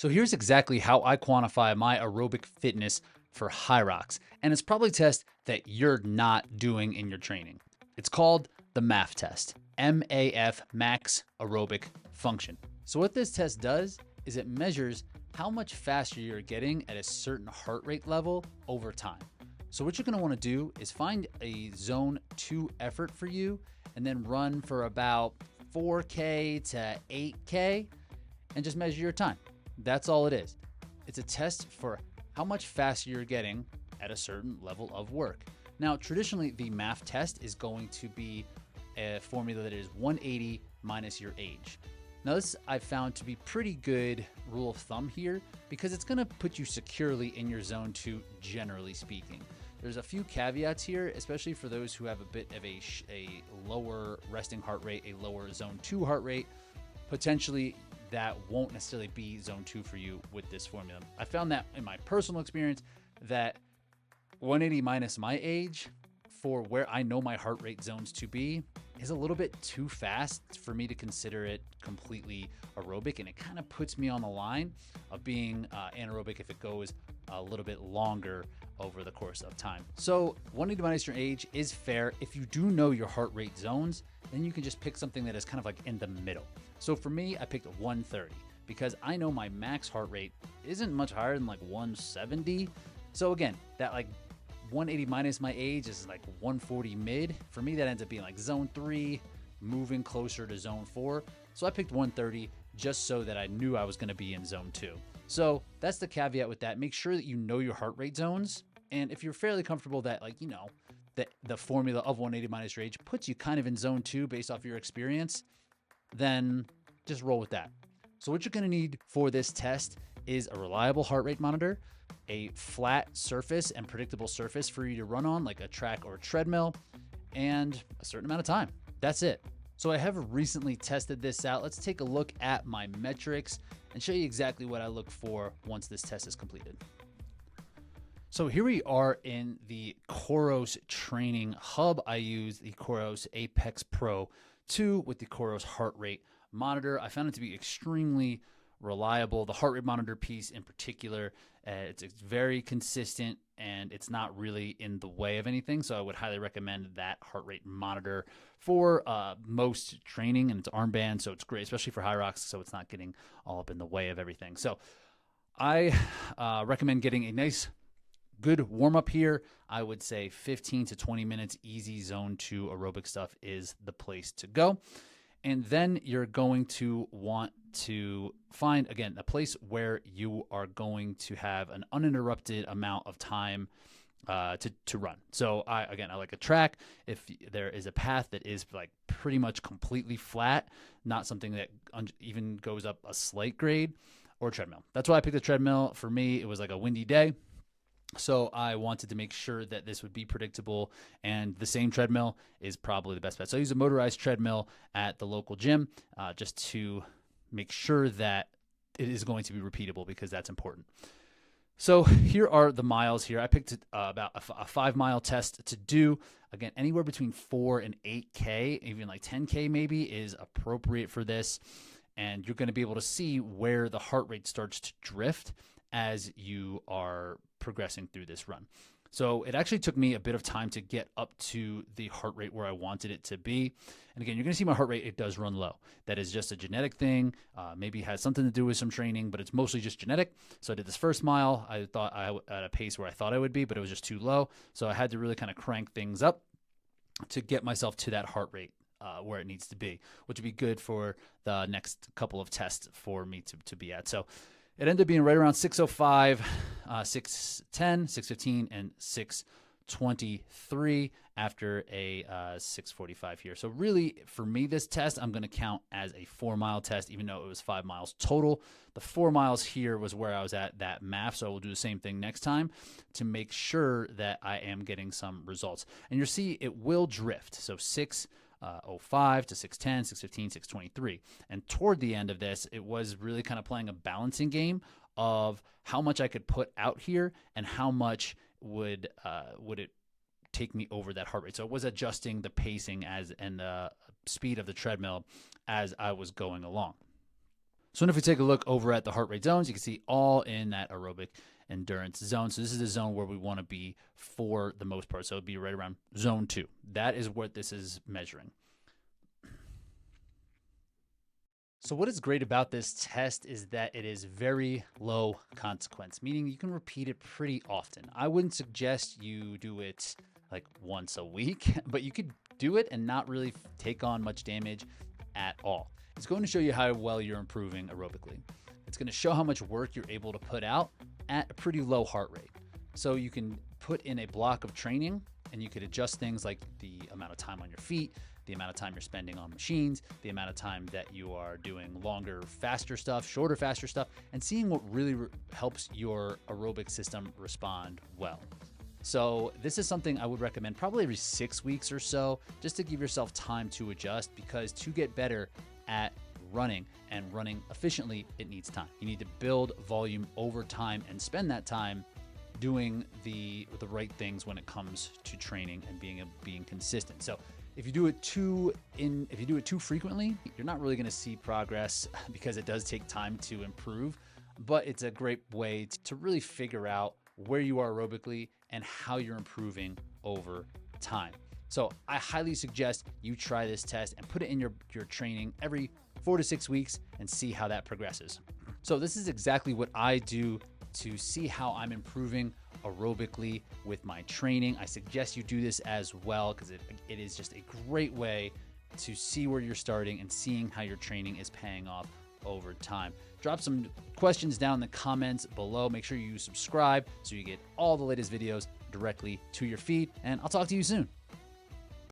So here's exactly how I quantify my aerobic fitness for Hyrox, and it's probably a test that you're not doing in your training. It's called the MAF test, MAF Max Aerobic Function. So what this test does is it measures how much faster you're getting at a certain heart rate level over time. So what you're going to want to do is find a zone 2 effort for you and then run for about 4K to 8K and just measure your time. That's all it is. It's a test for how much faster you're getting at a certain level of work. Now, traditionally, the MAF test is going to be a formula that is 180 minus your age. Now, this I've found to be pretty good rule of thumb here because it's going to put you securely in your zone 2, generally speaking. There's a few caveats here, especially for those who have a bit of a lower resting heart rate, a lower zone 2 heart rate. Potentially, that won't necessarily be zone 2 for you with this formula. I found that in my personal experience that 180 minus my age for where I know my heart rate zones to be is a little bit too fast for me to consider it completely aerobic, and it kind of puts me on the line of being anaerobic if it goes a little bit longer over the course of time. So 180 minus your age is fair. If you do know your heart rate zones, then you can just pick something that is kind of like in the middle. So for me, I picked 130 because I know my max heart rate isn't much higher than like 170. So again, that like 180 minus my age is like 140 mid. For me, that ends up being like zone 3, moving closer to zone 4. So I picked 130 just so that I knew I was going to be in zone 2. So that's the caveat with that. Make sure that you know your heart rate zones. And if you're fairly comfortable that like, the formula of 180 minus your age puts you kind of in zone 2 based off your experience, then just roll with that. So what you're going to need for this test is a reliable heart rate monitor, a flat surface and predictable surface for you to run on, like a track or a treadmill, and a certain amount of time. That's it. So I have recently tested this out. Let's take a look at my metrics and show you exactly what I look for once this test is completed. So here we are in the Coros training hub. I use the Coros Apex Pro 2 with the Coros heart rate monitor. I found it to be extremely reliable. The heart rate monitor piece in particular, it's very consistent and it's not really in the way of anything. So I would highly recommend that heart rate monitor for most training, and it's armband, so it's great, especially for Hyrox, so it's not getting all up in the way of everything. So I recommend getting a nice good warm up here. I would say 15 to 20 minutes, easy zone 2 aerobic stuff is the place to go. And then you're going to want to find, again, a place where you are going to have an uninterrupted amount of time to run. So I like a track. If there is a path that is like pretty much completely flat, not something that even goes up a slight grade, or a treadmill. That's why I picked a treadmill. For me, it was like a windy day. So I wanted to make sure that this would be predictable, and the same treadmill is probably the best bet. So I use a motorized treadmill at the local gym just to make sure that it is going to be repeatable, because that's important. So here are the miles here. I picked about a 5-mile test to do. Again, anywhere between 4 and 8K, even like 10K maybe, is appropriate for this. And you're going to be able to see where the heart rate starts to drift as you are progressing through this run. So it actually took me a bit of time to get up to the heart rate where I wanted it to be. And again, you're going to see my heart rate, it does run low. That is just a genetic thing. Maybe has something to do with some training, but it's mostly just genetic. So I did this first mile. I thought I at a pace where I thought I would be, but it was just too low. So I had to really kind of crank things up to get myself to that heart rate where it needs to be, which would be good for the next couple of tests for me to be at. So it ended up being right around 6:05, 6:10, 6:15, and 6:23 after a 6:45 here. So really, for me, this test, I'm going to count as a 4-mile test, even though it was 5 miles total. The 4 miles here was where I was at that MAF, so I will do the same thing next time to make sure that I am getting some results. And you'll see it will drift. So 6:05 to 6:10, 6:15, 6:23. And toward the end of this, it was really kind of playing a balancing game of how much I could put out here and how much would it take me over that heart rate. So it was adjusting the pacing and the speed of the treadmill as I was going along. So if we take a look over at the heart rate zones, you can see all in that aerobic endurance zone. So this is the zone where we want to be for the most part. So it'd be right around zone 2. That is what this is measuring. So what is great about this test is that it is very low consequence, meaning you can repeat it pretty often. I wouldn't suggest you do it like once a week, but you could do it and not really take on much damage at all. It's going to show you how well you're improving aerobically. It's going to show how much work you're able to put out at a pretty low heart rate. So you can put in a block of training and you could adjust things like the amount of time on your feet, the amount of time you're spending on machines, the amount of time that you are doing longer, faster stuff, shorter, faster stuff, and seeing what really helps your aerobic system respond well. So this is something I would recommend probably every 6 weeks or so, just to give yourself time to adjust, because to get better at running and running efficiently, it needs time. You need to build volume over time and spend that time doing the right things when it comes to training and being consistent. So if you do it too frequently, you're not really going to see progress because it does take time to improve, but it's a great way to really figure out where you are aerobically and how you're improving over time. So I highly suggest you try this test and put it in your training every 4 to 6 weeks and see how that progresses. So this is exactly what I do to see how I'm improving aerobically with my training. I suggest you do this as well, because it is just a great way to see where you're starting and seeing how your training is paying off over time. Drop some questions down in the comments below. Make sure you subscribe so you get all the latest videos directly to your feed, and I'll talk to you soon.